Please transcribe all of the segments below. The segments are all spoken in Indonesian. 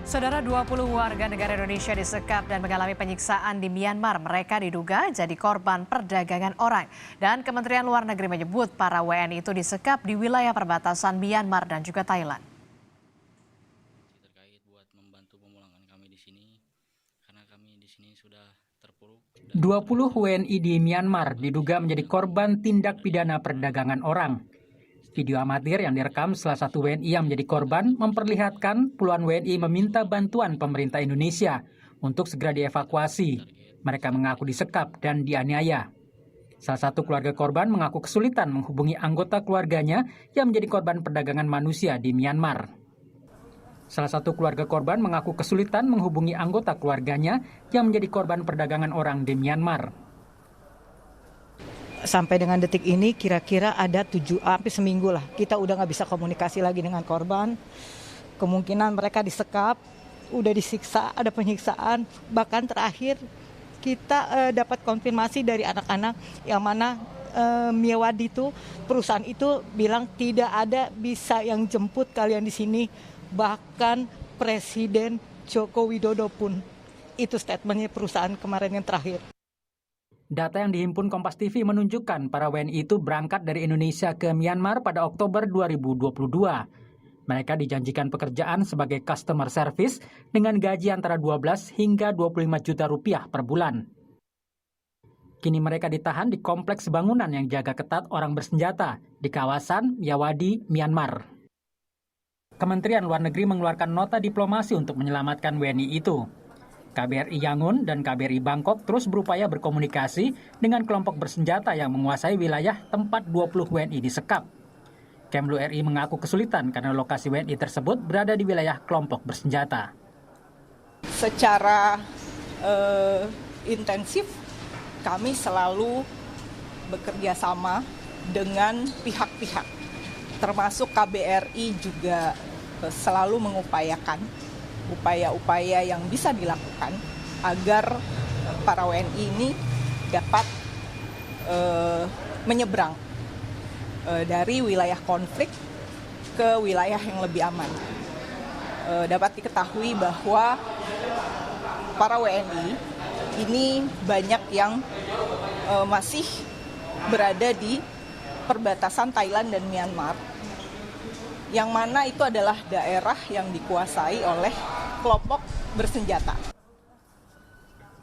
Saudara 20 warga negara Indonesia disekap dan mengalami penyiksaan di Myanmar. Mereka diduga jadi korban perdagangan orang. Dan Kementerian Luar Negeri menyebut para WNI itu disekap di wilayah perbatasan Myanmar dan juga Thailand. Terkait buat membantu pemulangan kami di sini, karena kami di sini sudah terpuruk. 20 WNI di Myanmar diduga menjadi korban tindak pidana perdagangan orang. Video amatir yang direkam salah satu WNI yang menjadi korban memperlihatkan puluhan WNI meminta bantuan pemerintah Indonesia untuk segera dievakuasi. Mereka mengaku disekap dan dianiaya. Salah satu keluarga korban mengaku kesulitan menghubungi anggota keluarganya yang menjadi korban perdagangan manusia di Myanmar. Salah satu keluarga korban mengaku kesulitan menghubungi anggota keluarganya yang menjadi korban perdagangan orang di Myanmar. Sampai dengan detik ini kira-kira ada 7 sampai seminggu lah kita udah nggak bisa komunikasi lagi dengan korban. Kemungkinan mereka disekap, udah disiksa, ada penyiksaan. Bahkan terakhir kita dapat konfirmasi dari anak-anak yang mana Miyawadi itu perusahaan itu bilang tidak ada bisa yang jemput kalian di sini. Bahkan Presiden Joko Widodo pun itu statementnya perusahaan kemarin yang terakhir. Data yang dihimpun Kompas TV menunjukkan para WNI itu berangkat dari Indonesia ke Myanmar pada Oktober 2022. Mereka dijanjikan pekerjaan sebagai customer service dengan gaji antara 12 hingga 25 juta rupiah per bulan. Kini mereka ditahan di kompleks bangunan yang jaga ketat orang bersenjata di kawasan Miyawadi, Myanmar. Kementerian Luar Negeri mengeluarkan nota diplomasi untuk menyelamatkan WNI itu. KBRI Yangon dan KBRI Bangkok terus berupaya berkomunikasi dengan kelompok bersenjata yang menguasai wilayah tempat 20 WNI disekap. Kemlu RI mengaku kesulitan karena lokasi WNI tersebut berada di wilayah kelompok bersenjata. Secara intensif kami selalu bekerja sama dengan pihak-pihak, termasuk KBRI juga selalu mengupayakan upaya-upaya yang bisa dilakukan agar para WNI ini dapat menyeberang dari wilayah konflik ke wilayah yang lebih aman. Dapat diketahui bahwa para WNI ini banyak yang masih berada di perbatasan Thailand dan Myanmar, yang mana itu adalah daerah yang dikuasai oleh kelompok bersenjata.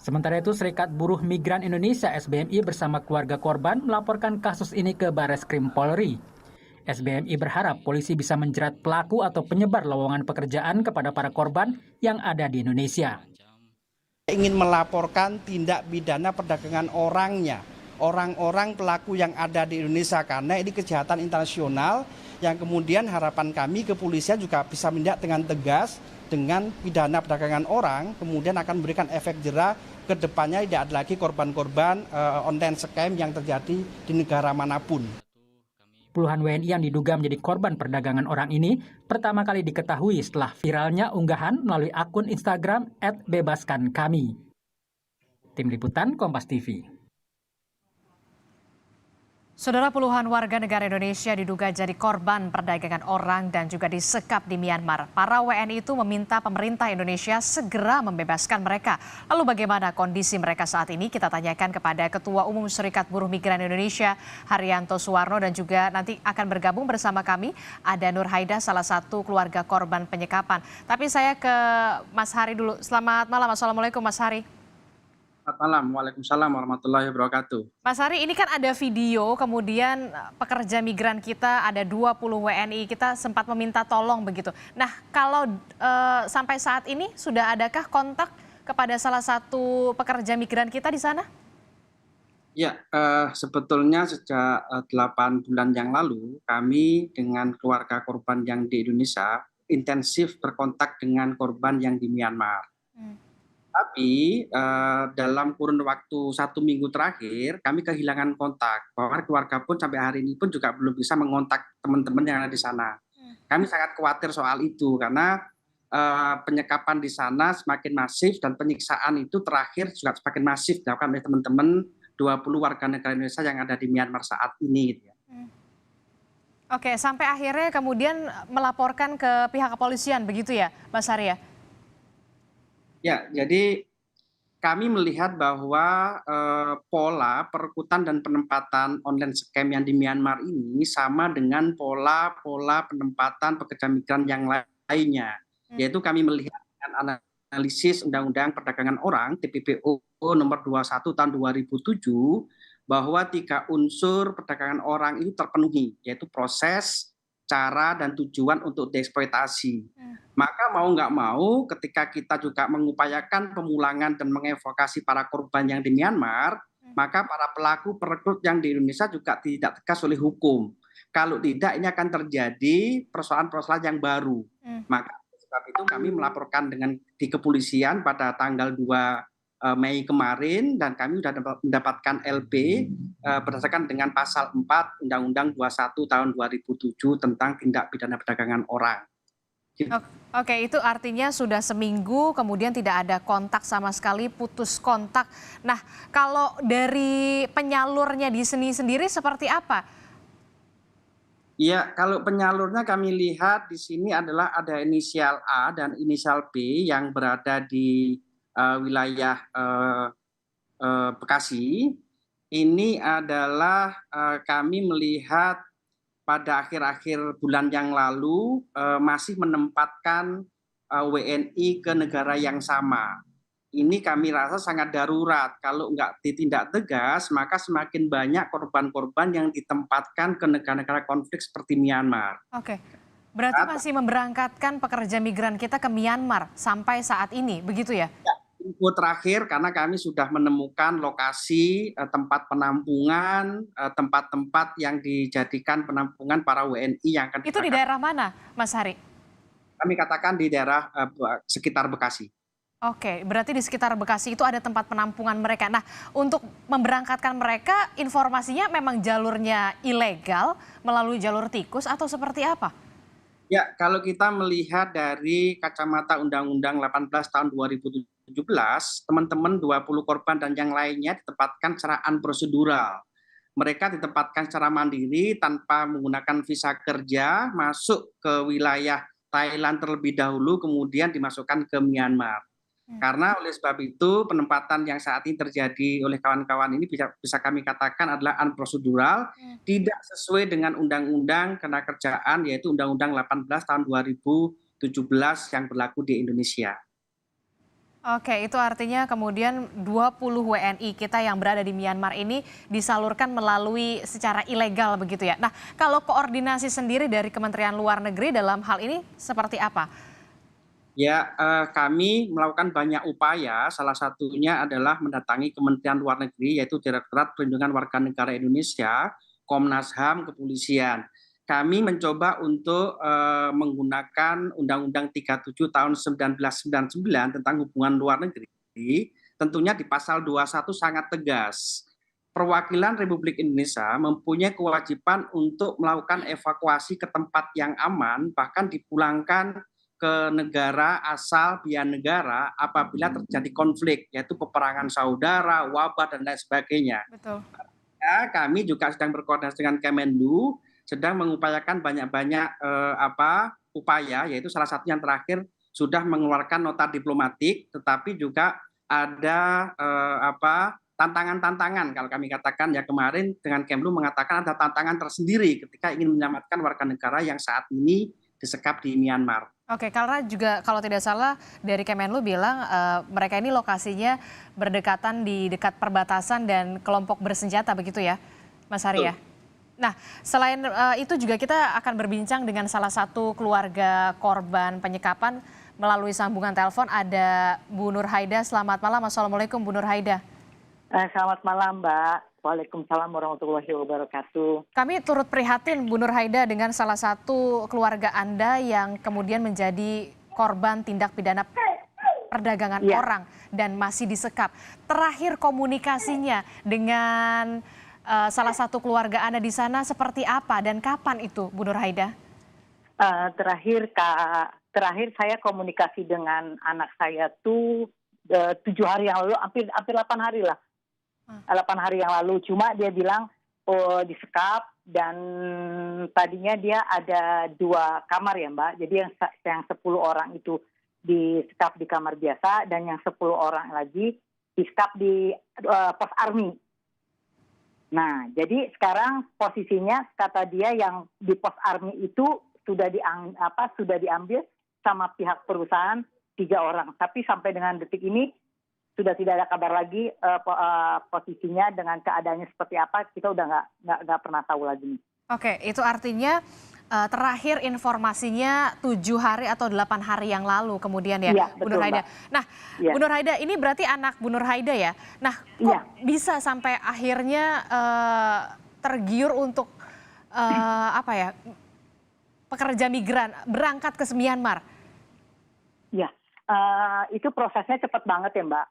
Sementara itu, Serikat Buruh Migran Indonesia (SBMI) bersama keluarga korban melaporkan kasus ini ke Bareskrim Polri. SBMI berharap polisi bisa menjerat pelaku atau penyebar lowongan pekerjaan kepada para korban yang ada di Indonesia. Ingin melaporkan tindak pidana perdagangan orangnya, orang-orang pelaku yang ada di Indonesia, karena ini kejahatan internasional yang kemudian harapan kami kepolisian juga bisa menindak dengan tegas dengan pidana perdagangan orang, kemudian akan memberikan efek jera ke depannya tidak ada lagi korban-korban online scam yang terjadi di negara manapun. Puluhan WNI yang diduga menjadi korban perdagangan orang ini pertama kali diketahui setelah viralnya unggahan melalui akun Instagram @bebaskankami. Tim Liputan Kompas TV. Saudara, puluhan warga negara Indonesia diduga jadi korban perdagangan orang dan juga disekap di Myanmar. Para WNI itu meminta pemerintah Indonesia segera membebaskan mereka. Lalu bagaimana kondisi mereka saat ini? Kita tanyakan kepada Ketua Umum Serikat Buruh Migran Indonesia, Haryanto Suwarno, dan juga nanti akan bergabung bersama kami ada Nur Haida, salah satu keluarga korban penyekapan. Tapi saya ke Mas Hari dulu. Selamat malam, Assalamualaikum Mas Hari. Selamat malam, waalaikumsalam warahmatullahi wabarakatuh. Mas Hari, ini kan ada video, kemudian pekerja migran kita ada 20 WNI, kita sempat meminta tolong begitu. Nah, kalau sampai saat ini sudah adakah kontak kepada salah satu pekerja migran kita di sana? Ya, sebetulnya sejak 8 bulan yang lalu, kami dengan keluarga korban yang di Indonesia intensif berkontak dengan korban yang di Myanmar. Tapi dalam kurun waktu 1 minggu terakhir, kami kehilangan kontak. Bahwa keluarga pun sampai hari ini pun juga belum bisa mengontak teman-teman yang ada di sana. Kami sangat khawatir soal itu karena penyekapan di sana semakin masif dan penyiksaan itu terakhir juga semakin masif dilakukan oleh teman-teman 20 warga negara Indonesia yang ada di Myanmar saat ini. Gitu ya. Oke, sampai akhirnya kemudian melaporkan ke pihak kepolisian begitu ya, Mas Arya? Ya, jadi kami melihat bahwa pola perekrutan dan penempatan online scam yang di Myanmar ini sama dengan pola-pola penempatan pekerja migran yang lainnya. Yaitu kami melihat dengan analisis Undang-Undang Perdagangan Orang TPPO nomor 21 tahun 2007 bahwa 3 unsur perdagangan orang itu terpenuhi, yaitu proses, cara, dan tujuan untuk dieksploitasi. Maka mau nggak mau ketika kita juga mengupayakan pemulangan dan mengevakuasi para korban yang di Myanmar, maka para pelaku perekrut yang di Indonesia juga tidak tegas oleh hukum. Kalau tidak ini akan terjadi persoalan-persoalan yang baru. Maka sebab itu kami melaporkan di kepolisian pada tanggal 2 Mei kemarin dan kami sudah mendapatkan LP berdasarkan dengan pasal 4 Undang-Undang 21 tahun 2007 tentang tindak pidana perdagangan orang. Oke, itu artinya sudah seminggu kemudian tidak ada kontak sama sekali, putus kontak. Nah, kalau dari penyalurnya di sini sendiri seperti apa? Ya, kalau penyalurnya kami lihat di sini adalah ada inisial A dan inisial B yang berada di wilayah Bekasi. Ini adalah kami melihat pada akhir-akhir bulan yang lalu masih menempatkan WNI ke negara yang sama. Ini kami rasa sangat darurat. Kalau nggak ditindak tegas, maka semakin banyak korban-korban yang ditempatkan ke negara-negara konflik seperti Myanmar. Oke, berarti masih memberangkatkan pekerja migran kita ke Myanmar sampai saat ini, begitu ya? Info terakhir karena kami sudah menemukan lokasi tempat penampungan, tempat-tempat yang dijadikan penampungan para WNI yang akan Itu di daerah mana, Mas Hari? kami katakan di daerah sekitar Bekasi. Oke, berarti di sekitar Bekasi itu ada tempat penampungan mereka. Nah, untuk memberangkatkan mereka, informasinya memang jalurnya ilegal melalui jalur tikus atau seperti apa? Ya, kalau kita melihat dari kacamata Undang-Undang 18 tahun 2017, teman-teman 20 korban dan yang lainnya ditempatkan secara unprosedural. Mereka ditempatkan secara mandiri tanpa menggunakan visa kerja, masuk ke wilayah Thailand terlebih dahulu, kemudian dimasukkan ke Myanmar. Karena oleh sebab itu penempatan yang saat ini terjadi oleh kawan-kawan ini bisa kami katakan adalah unprosedural, tidak sesuai dengan Undang-Undang Ketenagakerjaan yaitu Undang-Undang 18 tahun 2017 yang berlaku di Indonesia. Oke, itu artinya kemudian 20 WNI kita yang berada di Myanmar ini disalurkan melalui secara ilegal begitu ya. Nah, kalau koordinasi sendiri dari Kementerian Luar Negeri dalam hal ini seperti apa? Ya, kami melakukan banyak upaya, salah satunya adalah mendatangi Kementerian Luar Negeri, yaitu Direktorat Perlindungan Warga Negara Indonesia, Komnas HAM, Kepolisian. Kami mencoba untuk menggunakan Undang-Undang 37 tahun 1999 tentang hubungan luar negeri, tentunya di pasal 21 sangat tegas. Perwakilan Republik Indonesia mempunyai kewajiban untuk melakukan evakuasi ke tempat yang aman, bahkan dipulangkan ke negara asal biar negara apabila terjadi konflik, yaitu peperangan saudara, wabah, dan lain sebagainya. Betul. Ya, kami juga sedang berkoordinasi dengan Kemenlu, sedang mengupayakan banyak-banyak upaya, yaitu salah satu yang terakhir sudah mengeluarkan nota diplomatik, tetapi juga ada tantangan-tantangan kalau kami katakan ya kemarin dengan Kemlu mengatakan ada tantangan tersendiri ketika ingin menyelamatkan warga negara yang saat ini disekap di Myanmar. Oke, karena juga kalau tidak salah dari Kemenlu bilang mereka ini lokasinya berdekatan di dekat perbatasan dan kelompok bersenjata begitu ya, Mas Hari ya? Nah, selain itu juga kita akan berbincang dengan salah satu keluarga korban penyekapan melalui sambungan telepon. Ada Bu Nur Haida. Selamat malam. Assalamualaikum Bu Nur Haida. Selamat malam Mbak. Waalaikumsalam warahmatullahi wabarakatuh. Kami turut prihatin Bu Nur Haida dengan salah satu keluarga Anda yang kemudian menjadi korban tindak pidana perdagangan orang dan masih disekap. Terakhir komunikasinya dengan salah satu keluarga Anda di sana seperti apa dan kapan itu Bu Nur Haida? Terakhir saya komunikasi dengan anak saya tuh 7 hari yang lalu, hampir 8 hari lah. 8 hari yang lalu, cuma dia bilang disekap dan tadinya dia ada 2 kamar ya Mbak, jadi yang 10 orang itu disekap di kamar biasa, dan yang 10 orang lagi disekap di pos army. Nah, jadi sekarang posisinya kata dia yang di pos army itu sudah diambil sama pihak perusahaan 3 orang. Tapi sampai dengan detik ini sudah tidak ada kabar lagi posisinya dengan keadaannya seperti apa. Kita udah nggak pernah tahu lagi nih. Oke, itu artinya terakhir informasinya 7 hari atau 8 hari yang lalu kemudian ya, Iya, Bu betul, Nur Haida. Mbak. Nah, Iya. Bu Nur Haida ini berarti anak Bu Nur Haida ya. Nah, kok Iya. bisa sampai akhirnya tergiur untuk pekerja migran berangkat ke Myanmar? Ya, itu prosesnya cepat banget ya, Mbak.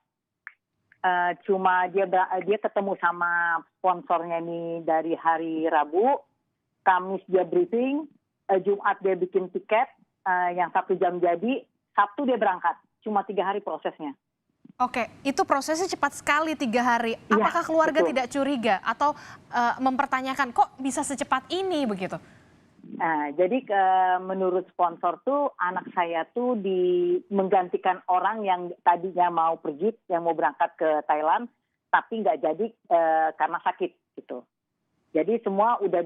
Cuma dia ketemu sama sponsornya ini dari hari Rabu, Kamis dia briefing, Jumat dia bikin tiket yang 1 jam jadi, Sabtu dia berangkat. Cuma 3 hari prosesnya. Oke, itu prosesnya cepat sekali 3 hari. Iya, Apakah keluarga betul. tidak curiga atau mempertanyakan kok bisa secepat ini begitu? Nah, jadi menurut sponsor tuh anak saya tuh menggantikan orang yang tadinya mau pergi, yang mau berangkat ke Thailand, tapi nggak jadi karena sakit gitu. Jadi semua udah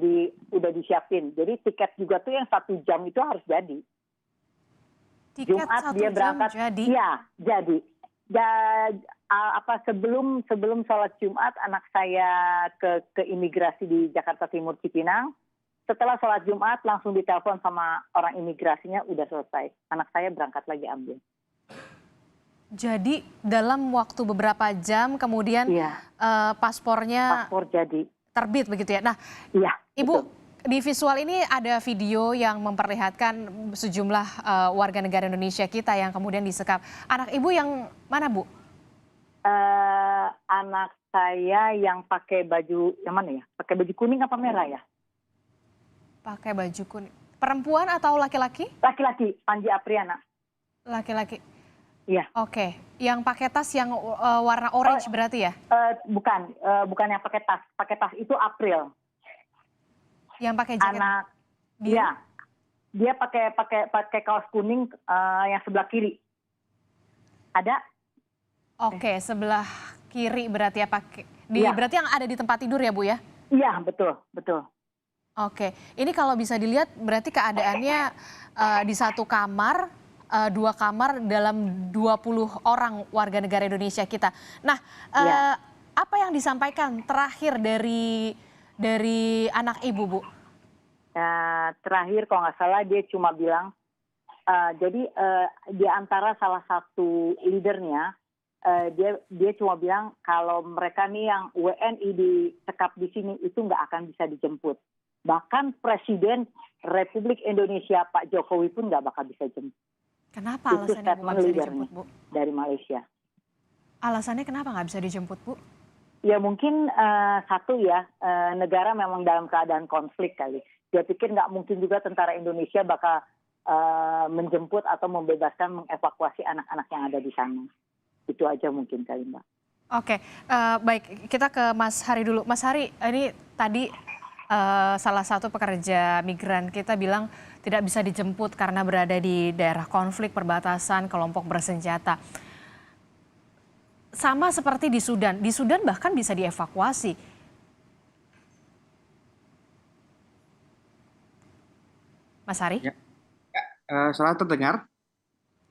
disiapin. Jadi tiket juga tuh yang 1 jam itu harus jadi. Tiket Jumat 1 dia jam berangkat. jadi? Iya, jadi. Sebelum sholat Jumat anak saya ke imigrasi di Jakarta Timur Cipinang. Setelah sholat Jumat langsung ditelepon sama orang imigrasinya udah selesai. Anak saya berangkat lagi ambil. Jadi dalam waktu beberapa jam kemudian Iya. Paspornya Paspor jadi. terbit begitu ya. Nah, Iya. Ibu, betul. di visual ini ada video yang memperlihatkan sejumlah warga negara Indonesia kita yang kemudian disekap. Anak Ibu yang mana, Bu? Anak saya yang pakai baju yang mana ya? Pakai baju kuning apa merah ya? Pakai baju kuning. Perempuan atau laki-laki? Laki-laki, Panji Apriana. Laki-laki. Iya. Oke, yang pakai tas yang warna orange berarti ya? Bukan yang pakai tas. Pakai tas itu April. Yang pakai jaket Anak, biru? iya. Dia pakai kaos kuning yang sebelah kiri. Ada? Oke, sebelah kiri berarti ya pakai. Iya. Berarti yang ada di tempat tidur ya, Bu ya? Iya, betul, betul. Oke, ini kalau bisa dilihat berarti keadaannya di satu kamar, 2 kamar dalam 20 orang warga negara Indonesia kita. Nah, Ya. apa yang disampaikan terakhir dari anak Ibu, Bu? Terakhir kalau nggak salah dia cuma bilang, jadi di antara salah satu leadernya, dia cuma bilang kalau mereka nih yang WNI disekap di sini itu nggak akan bisa dijemput. Bahkan Presiden Republik Indonesia Pak Jokowi pun nggak bakal bisa jemput. Kenapa Itu alasannya Bu statement nggak bisa leadernya dijemput, Bu? dari Malaysia. Alasannya kenapa nggak bisa dijemput, Bu? Ya mungkin satu ya, negara memang dalam keadaan konflik kali. Dia pikir nggak mungkin juga tentara Indonesia bakal menjemput atau membebaskan, mengevakuasi anak-anak yang ada di sana. Itu aja mungkin kali, Mbak. Oke, baik, kita ke Mas Hari dulu. Mas Hari, ini tadi salah satu pekerja migran kita bilang tidak bisa dijemput karena berada di daerah konflik, perbatasan, kelompok bersenjata. Sama seperti di Sudan bahkan bisa dievakuasi. Mas Hari? Ya. Salah terdengar?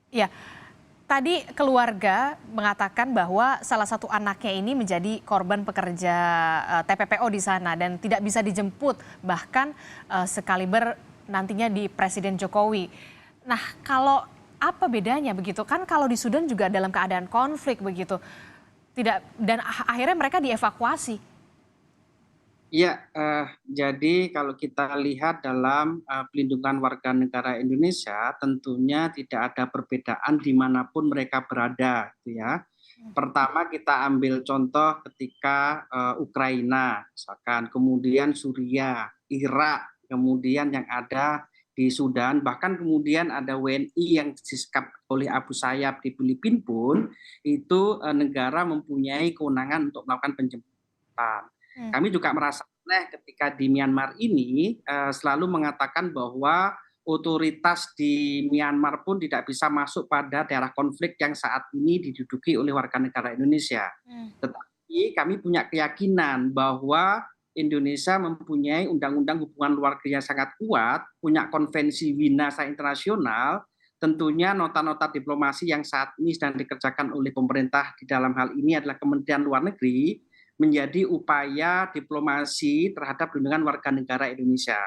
Ya, tadi keluarga mengatakan bahwa salah satu anaknya ini menjadi korban pekerja TPPO di sana dan tidak bisa dijemput, bahkan sekaliber nantinya di Presiden Jokowi. Nah, kalau apa bedanya begitu? Kan kalau di Sudan juga dalam keadaan konflik begitu. Dan akhirnya mereka dievakuasi. Iya, jadi kalau kita lihat dalam pelindungan warga negara Indonesia, tentunya tidak ada perbedaan dimanapun mereka berada, gitu ya. Pertama kita ambil contoh ketika Ukraina, misalkan, kemudian Suriah, Irak, kemudian yang ada di Sudan, bahkan kemudian ada WNI yang disekap oleh Abu Sayyaf di Filipina pun, itu negara mempunyai kewenangan untuk melakukan penjemputan. Kami juga merasa aneh ketika di Myanmar ini selalu mengatakan bahwa otoritas di Myanmar pun tidak bisa masuk pada daerah konflik yang saat ini diduduki oleh warga negara Indonesia. Tetapi kami punya keyakinan bahwa Indonesia mempunyai undang-undang hubungan luar negeri yang sangat kuat, punya konvensi Wina secara internasional, tentunya nota-nota diplomasi yang saat ini sedang dikerjakan oleh pemerintah di dalam hal ini adalah Kementerian Luar Negeri, menjadi upaya diplomasi terhadap perlindungan warga negara Indonesia.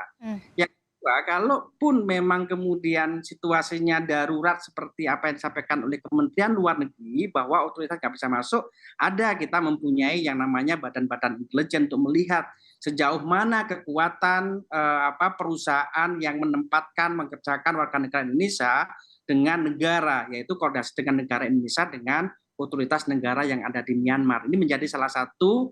Yang kedua, kalaupun memang kemudian situasinya darurat seperti apa yang disampaikan oleh Kementerian Luar Negeri bahwa otoritas nggak bisa masuk, ada kita mempunyai yang namanya badan-badan intelijen untuk melihat sejauh mana kekuatan perusahaan yang menempatkan mengerjakan warga negara Indonesia dengan negara, yaitu koordinasi dengan negara Indonesia dengan otoritas negara yang ada di Myanmar. Ini menjadi salah satu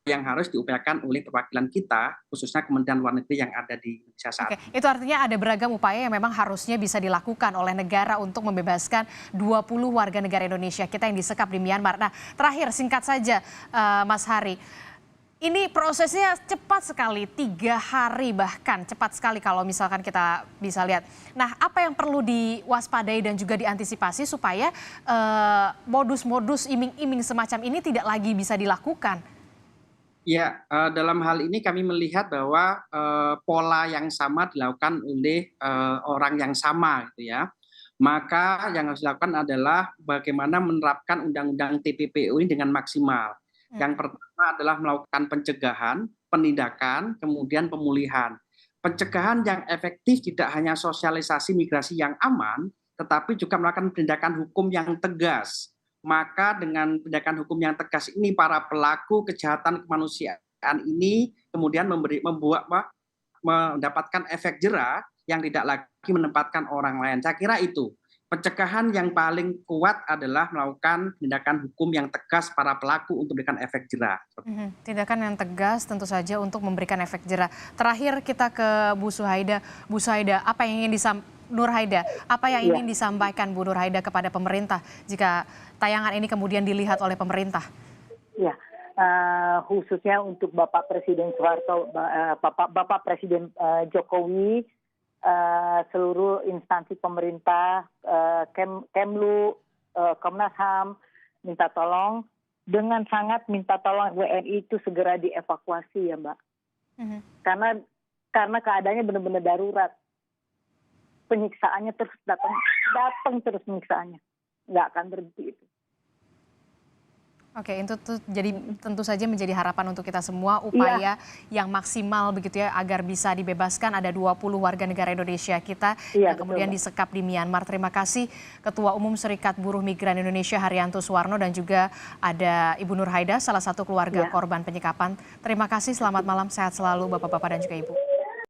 yang harus diupayakan oleh perwakilan kita, khususnya Kementerian Luar Negeri yang ada di Indonesia saat ini. Itu artinya ada beragam upaya yang memang harusnya bisa dilakukan oleh negara untuk membebaskan 20 warga negara Indonesia kita yang disekap di Myanmar. Nah, terakhir singkat saja Mas Hari. Ini prosesnya cepat sekali, 3 hari bahkan cepat sekali kalau misalkan kita bisa lihat. Nah, apa yang perlu diwaspadai dan juga diantisipasi supaya modus-modus iming-iming semacam ini tidak lagi bisa dilakukan? Ya, dalam hal ini kami melihat bahwa pola yang sama dilakukan oleh orang yang sama, gitu ya. Maka yang harus dilakukan adalah bagaimana menerapkan undang-undang TPPO ini dengan maksimal. Yang pertama adalah melakukan pencegahan, penindakan, kemudian pemulihan. Pencegahan yang efektif tidak hanya sosialisasi migrasi yang aman, tetapi juga melakukan penindakan hukum yang tegas. Maka dengan tindakan hukum yang tegas ini, para pelaku kejahatan kemanusiaan ini kemudian mendapatkan efek jera yang tidak lagi menempatkan orang lain. Saya kira itu. Pencegahan yang paling kuat adalah melakukan tindakan hukum yang tegas para pelaku untuk memberikan efek jera. Tindakan yang tegas tentu saja untuk memberikan efek jera. Terakhir kita ke Bu Suhaida. Bu Suhaida, apa yang ingin ingin disampaikan Bu Nur Haida kepada pemerintah jika tayangan ini kemudian dilihat oleh pemerintah? Ya, khususnya untuk Bapak Presiden Soeharto, Bapak Presiden Jokowi, seluruh instansi pemerintah, Kemlu, Komnas HAM, minta tolong, dengan sangat minta tolong WNI itu segera dievakuasi ya Mbak. Karena keadaannya benar-benar darurat. Penyiksaannya terus datang terus penyiksaannya. Nggak akan berhenti itu. Oke, itu jadi tentu saja menjadi harapan untuk kita semua, upaya yang maksimal begitu ya agar bisa dibebaskan. Ada 20 warga negara Indonesia kita yang kemudian disekap di Myanmar. Terima kasih Ketua Umum Serikat Buruh Migran Indonesia Haryanto Suwarno dan juga ada Ibu Nur Haida, salah satu keluarga korban penyekapan. Terima kasih, selamat malam, sehat selalu Bapak-bapak dan juga Ibu.